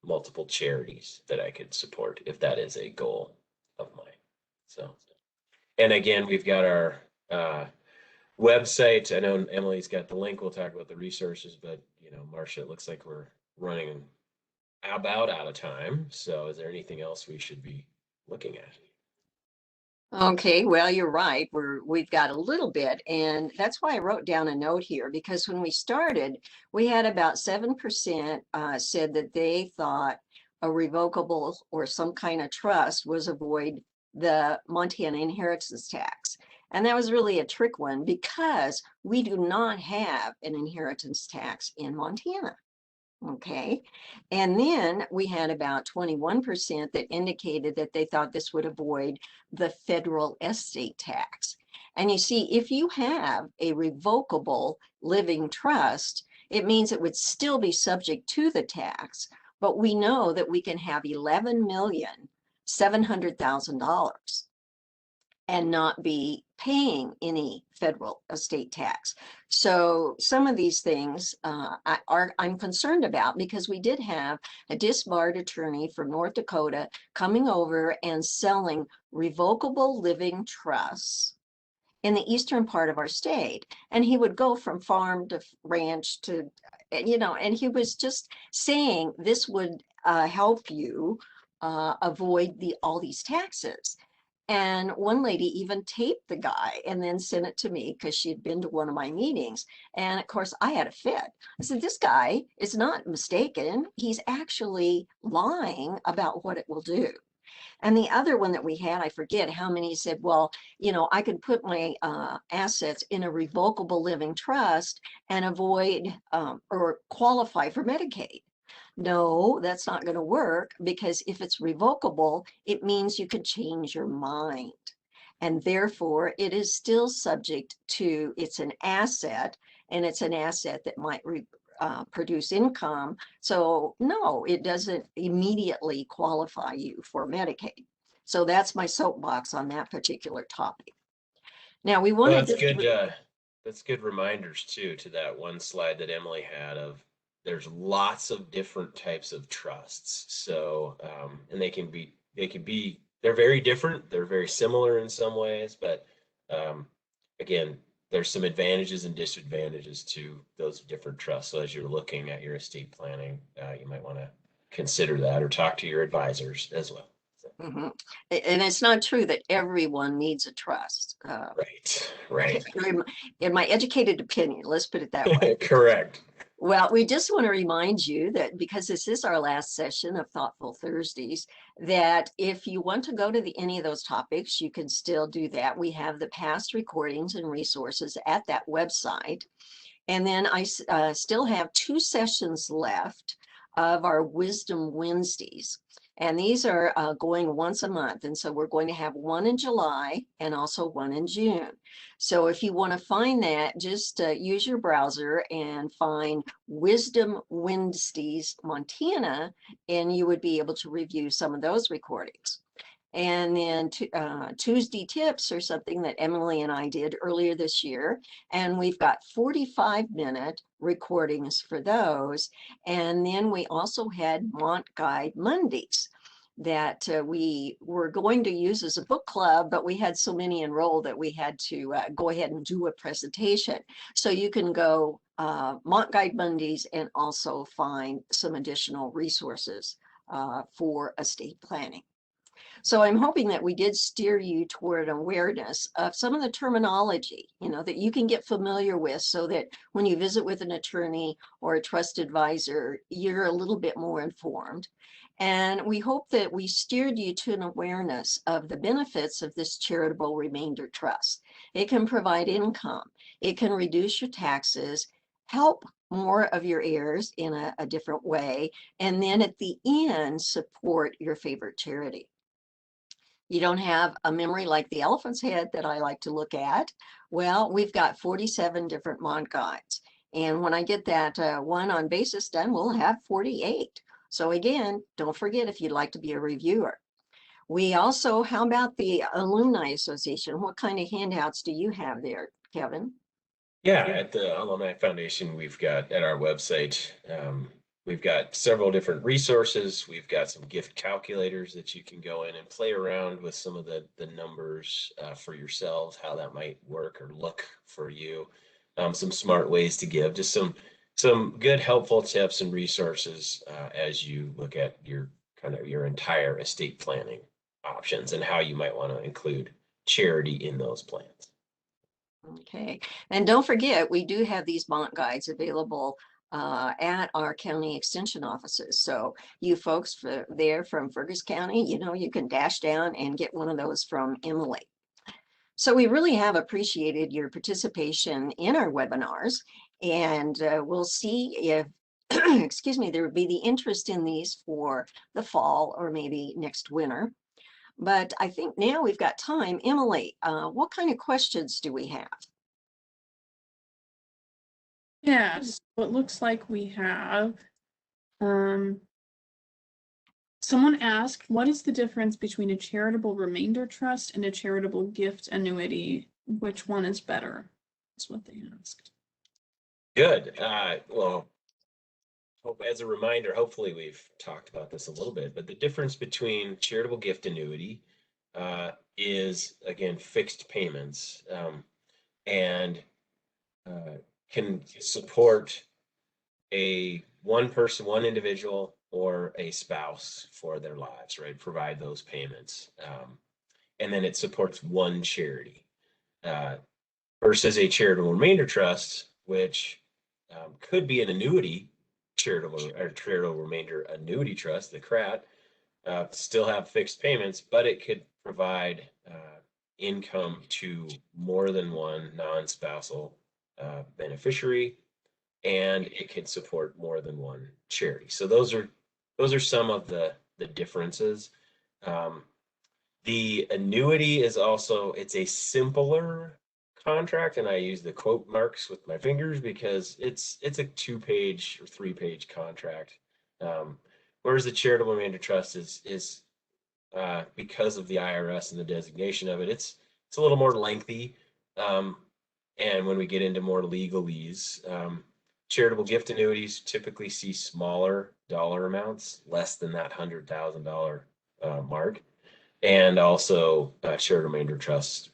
multiple charities that I could support if that is a goal of mine. So, and again, we've got our website. I know Emily's got the link. We'll talk about the resources, but Marcia, it looks like we're running about out of time. So is there anything else we should be looking at? Okay, well, you're right. We've got a little bit, and that's why I wrote down a note here, because when we started, we had about 7% said that they thought a revocable or some kind of trust was avoid the Montana inheritance tax. And that was really a trick one, because we do not have an inheritance tax in Montana. Okay. And then we had about 21% that indicated that they thought this would avoid the federal estate tax. And you see, if you have a revocable living trust, it means it would still be subject to the tax, but we know that we can have $11,700,000. and not be paying any federal estate tax. So some of these things I'm concerned about, because we did have a disbarred attorney from North Dakota coming over and selling revocable living trusts in the eastern part of our state. And he would go from farm to ranch to, and he was just saying this would help you avoid all these taxes. And one lady even taped the guy and then sent it to me because she had been to one of my meetings. And of course, I had a fit. I said, this guy is not mistaken. He's actually lying about what it will do. And the other one that we had, I forget how many, said, well, I could put my assets in a revocable living trust and avoid or qualify for Medicaid. No, that's not going to work, because if it's revocable, it means you can change your mind. And therefore, it is still subject to, it's an asset, and it's an asset that might produce income. So no, it doesn't immediately qualify you for Medicaid. So that's my soapbox on that particular topic. Now we Well, wanted that's to. good. That's good reminders too, to that one slide that Emily had of there's lots of different types of trusts. So, and they're very different. They're very similar in some ways, but again, there's some advantages and disadvantages to those different trusts. So as you're looking at your estate planning, you might want to consider that or talk to your advisors as well. So, And it's not true that everyone needs a trust. right. In my educated opinion, let's put it that way. Correct. Well, we just want to remind you that because this is our last session of Thoughtful Thursdays, that if you want to go to any of those topics, you can still do that. We have the past recordings and resources at that website. And then I still have 2 sessions left of our Wisdom Wednesdays. And these are going once a month. And so we're going to have one in July and also one in June. So if you want to find that, just use your browser and find Wisdom Wednesdays Montana, and you would be able to review some of those recordings. And then Tuesday tips are something that Emily and I did earlier this year. And we've got 45-minute recordings for those. And then we also had Mont Guide Mondays that we were going to use as a book club, but we had so many enrolled that we had to go ahead and do a presentation. So you can go Mont Guide Mondays and also find some additional resources for estate planning. So I'm hoping that we did steer you toward awareness of some of the terminology, that you can get familiar with, so that when you visit with an attorney or a trust advisor, you're a little bit more informed. And we hope that we steered you to an awareness of the benefits of this charitable remainder trust. It can provide income. It can reduce your taxes, help more of your heirs in a different way, and then at the end, support your favorite charity. You don't have a memory like the elephant's head that I like to look at. Well, we've got 47 different Mont Guides. And when I get that one on basis done, we'll have 48. So again, don't forget if you'd like to be a reviewer. We also, how about the Alumni Association? What kind of handouts do you have there, Kevin? Yeah, at the Alumni Foundation, we've got at our website, we've got several different resources. We've got some gift calculators that you can go in and play around with some of the numbers for yourselves, how that might work or look for you. Some smart ways to give, just some good helpful tips and resources as you look at your entire estate planning options and how you might want to include charity in those plans. Okay, and don't forget, we do have these Mont Guides available at our county extension offices. So you folks there from Fergus County, you can dash down and get one of those from Emily. So we really have appreciated your participation in our webinars, and we'll see if, excuse me, there would be the interest in these for the fall or maybe next winter. But I think now we've got time. Emily, what kind of questions do we have? Yes, so it looks like we have Someone asked, what is the difference between a charitable remainder trust and a charitable gift annuity? Which one is better? That's what they asked. Good. Well, as a reminder, hopefully we've talked about this a little bit, but the difference between charitable gift annuity is, again, fixed payments, and can support one person, one individual, or a spouse for their lives, right? Provide those payments. And then it supports one charity, versus a charitable remainder trust, which could be an annuity charitable remainder annuity trust, the CRAT, still have fixed payments, but it could provide income to more than one non-spousal beneficiary, and it can support more than one charity. So those are some of the differences. The annuity is also, it's a simpler contract, and I use the quote marks with my fingers because it's a 2-page or 3-page contract. Whereas the charitable remainder trust is because of the IRS and the designation of it, it's a little more lengthy. And when we get into more legalese, charitable gift annuities typically see smaller dollar amounts, less than that $100,000 mark. And also shared remainder trusts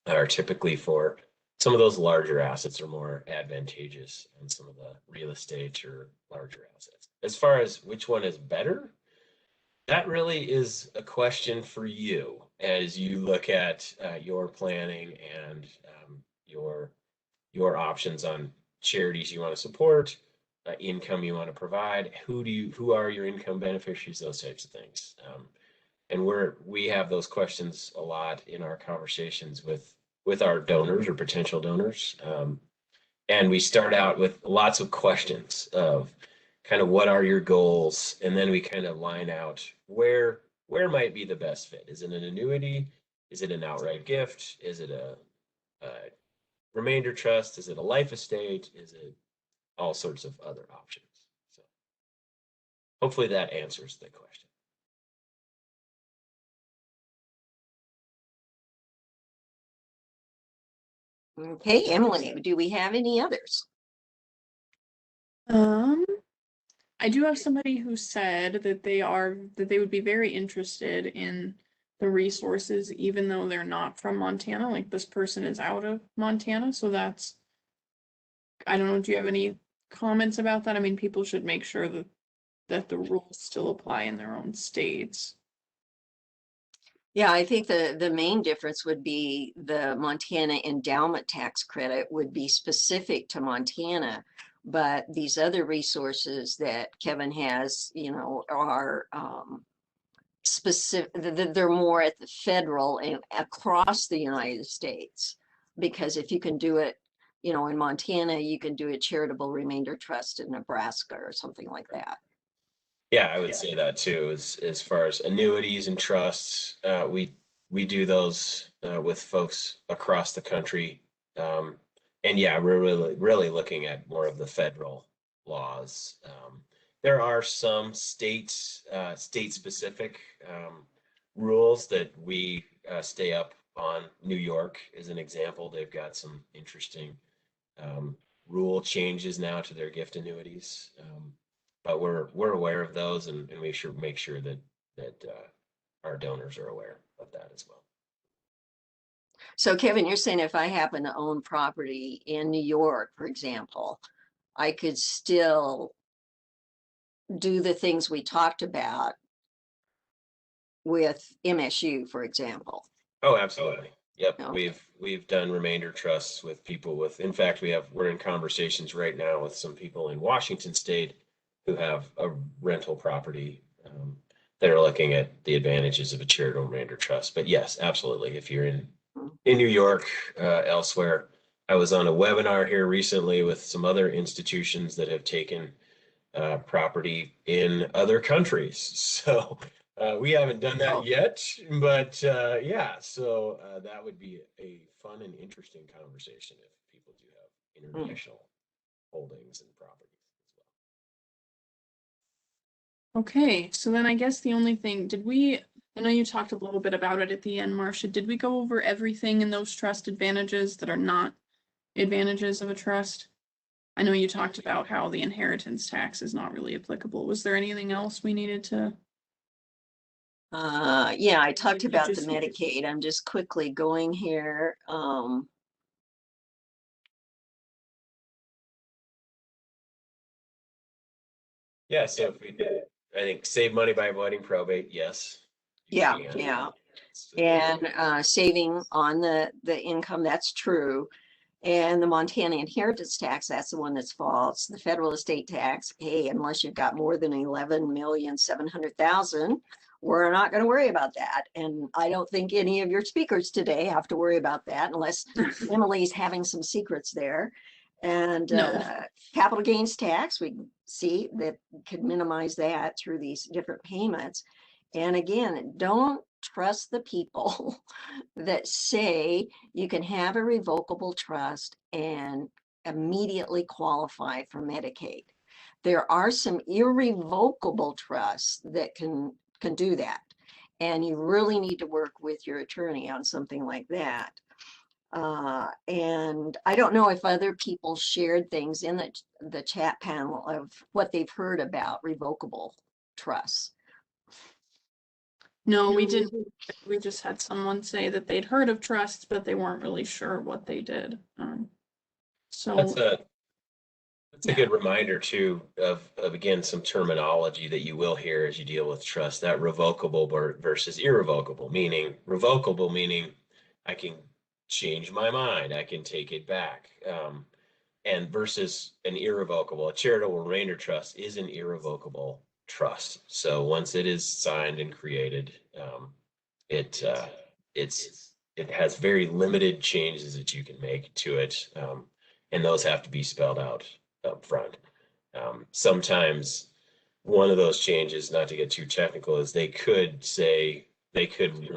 are typically for some of those larger assets, are more advantageous on some of the real estate or larger assets. As far as which one is better, that really is a question for you as you look at your planning and your options on charities you want to support, income you want to provide, who are your income beneficiaries, those types of things. And we have those questions a lot in our conversations with our donors or potential donors. And we start out with lots of questions of kind of what are your goals, and then we kind of line out where might be the best fit. Is it an annuity? Is it an outright gift? Is it a remainder trust? Is it a life estate? Is it all sorts of other options? So hopefully that answers the question. Okay, Emily, do we have any others? I do have somebody who said that they would be very interested in the resources, even though they're not from Montana. Like, this person is out of Montana, so that's, I don't know, do you have any comments about that? I mean, people should make sure that the rules still apply in their own states. Yeah, I think the main difference would be the Montana endowment tax credit would be specific to Montana, but these other resources that Kevin has, are specific. They're more at the federal and across the United States. Because if you can do it, in Montana, you can do a charitable remainder trust in Nebraska or something like that. Yeah, I would say that too. As far as annuities and trusts, we do those with folks across the country, and yeah, we're really looking at more of the federal laws. There are some state specific rules that we stay up on. New York is an example. They've got some interesting rule changes now to their gift annuities. But we're aware of those, and we should make sure that our donors are aware of that as well. So Kevin, you're saying if I happen to own property in New York, for example, I could still do the things we talked about with MSU, for example. Oh, absolutely. Yep. Okay. We've done remainder trusts with people with, in fact, we're in conversations right now with some people in Washington State who have a rental property, that are looking at the advantages of a charitable remainder trust. But yes, absolutely. If you're in New York, elsewhere, I was on a webinar here recently with some other institutions that have taken property in other countries. So we haven't done that yet, but yeah, so that would be a fun and interesting conversation if people do have international holdings and properties as well. Okay, so then I guess the only thing, I know you talked a little bit about it at the end, Marcia. Did we go over everything in those trust advantages that are not advantages of a trust? I know you talked about how the inheritance tax is not really applicable. Was there anything else we needed to? Yeah, I talked you about the just- Medicaid. I'm just quickly going here. Yeah, so if we did, I think save money by avoiding probate, yes. You Yeah, can. yeah. It's- And saving on the income, that's true. And the Montana inheritance tax, that's the one that's false. The federal estate tax, hey, unless you've got more than 11,700,000, we're not going to worry about that. And I don't think any of your speakers today have to worry about that unless Emily's having some secrets there. And No. capital gains tax, we see that could minimize that through these different payments. And again, don't trust the people that say you can have a revocable trust and immediately qualify for Medicaid. There are some irrevocable trusts that can do that. And you really need to work with your attorney on something like that. And I don't know if other people shared things in the chat panel of what they've heard about revocable trusts. No, we didn't. We just had someone say that they'd heard of trusts, but they weren't really sure what they did. So That's a good reminder too of again some terminology that you will hear as you deal with trust. That revocable versus irrevocable, meaning revocable meaning I can change my mind, I can take it back, and versus an irrevocable. A charitable remainder trust is an irrevocable trust. So once it is signed and created, it it has very limited changes that you can make to it, and those have to be spelled out up front. Sometimes one of those changes, not to get too technical, is they could say they could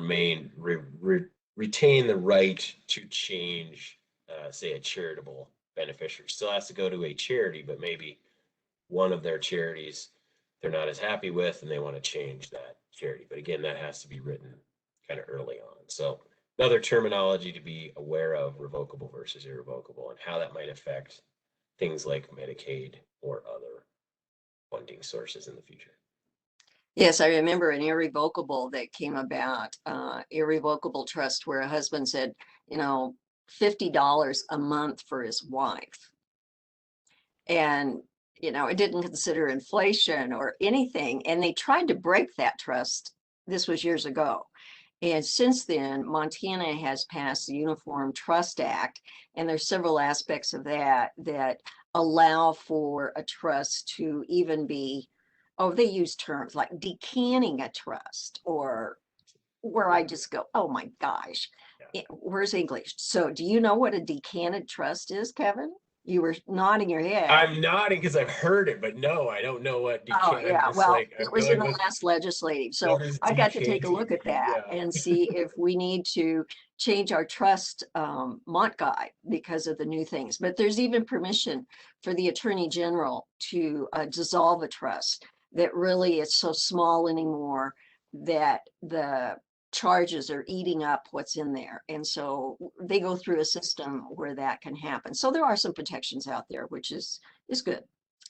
retain the right to change, say, a charitable beneficiary. Still has to go to a charity, but maybe one of their charities they're not as happy with and they want to change that charity. But again, that has to be written kind of early on. So another terminology to be aware of, revocable versus irrevocable, and how that might affect things like Medicaid or other funding sources in the future. Yes, I remember an irrevocable that came about, irrevocable trust where a husband said, $50 a month for his wife. And, it didn't consider inflation or anything. And they tried to break that trust. This was years ago. And since then, Montana has passed the Uniform Trust Act, and there's several aspects of that that allow for a trust to even be, they use terms like decanning a trust, or where I just go, oh my gosh, where's English? So do you know what a decanted trust is, Kevin? You were nodding your head. I'm nodding because I've heard it, but no, I don't know what Oh, yeah. Well, it was in the with, last legislative. So I got to take a look at that and see if we need to change our trust Mont guide because of the new things. But there's even permission for the Attorney General to dissolve a trust that really is so small anymore that the charges are eating up what's in there. And so they go through a system where that can happen. So there are some protections out there, which is good,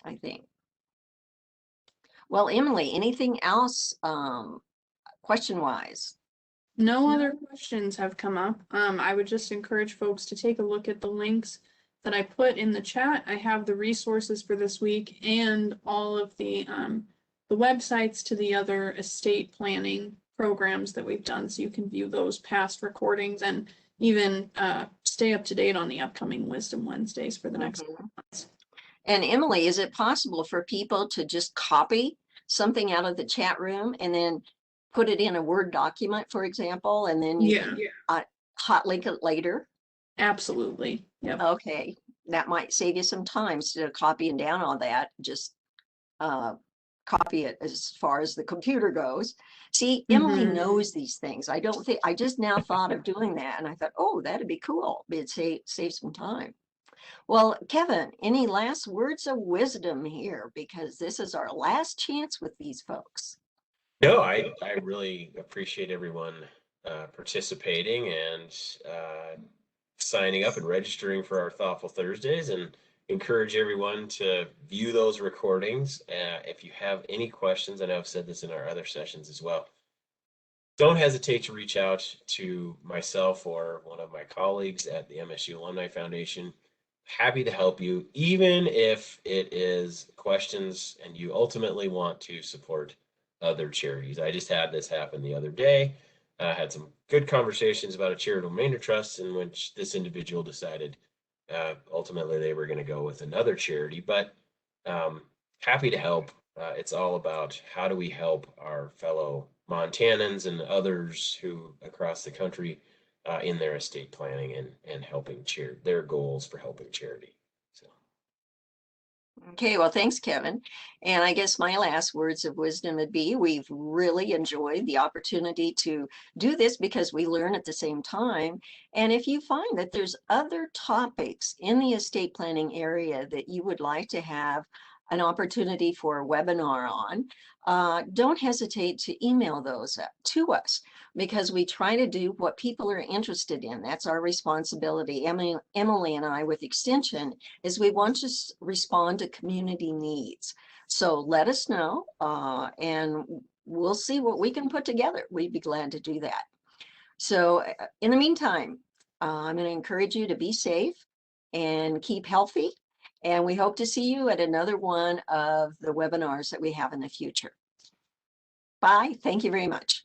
I think. Well, Emily, anything else question-wise? no other questions have come up. I would just encourage folks to take a look at the links that I put in the chat. I have the resources for this week and all of the websites to the other estate planning programs that we've done, so you can view those past recordings and even stay up to date on the upcoming Wisdom Wednesdays for the next months. And Emily, is it possible for people to just copy something out of the chat room and then put it in a Word document, for example, and then you can hot link it later? Absolutely. Yep. Okay, that might save you some time instead of copying down all that. Just copy it as far as the computer goes. See, Emily knows these things. I just now thought of doing that, and I thought, oh, that'd be cool. It'd save some time. Well, Kevin, any last words of wisdom here? Because this is our last chance with these folks. No, I really appreciate everyone participating and signing up and registering for our Thoughtful Thursdays, and encourage everyone to view those recordings. If you have any questions, I know I've said this in our other sessions as well, don't hesitate to reach out to myself or one of my colleagues at the MSU Alumni Foundation. Happy to help you, even if it is questions and you ultimately want to support other charities. I just had this happen the other day. I had some good conversations about a charitable remainder trust in which this individual decided ultimately they were going to go with another charity, but happy to help. It's all about how do we help our fellow Montanans and others who across the country in their estate planning and helping their goals for helping charity. So. Okay, well, thanks, Kevin. And I guess my last words of wisdom would be we've really enjoyed the opportunity to do this because we learn at the same time. And if you find that there's other topics in the estate planning area that you would like to have an opportunity for a webinar on, don't hesitate to email those to us, because we try to do what people are interested in. That's our responsibility. Emily and I with Extension is we want to respond to community needs. So let us know and we'll see what we can put together. We'd be glad to do that. So in the meantime, I'm going to encourage you to be safe and keep healthy. And we hope to see you at another one of the webinars that we have in the future. Bye. Thank you very much.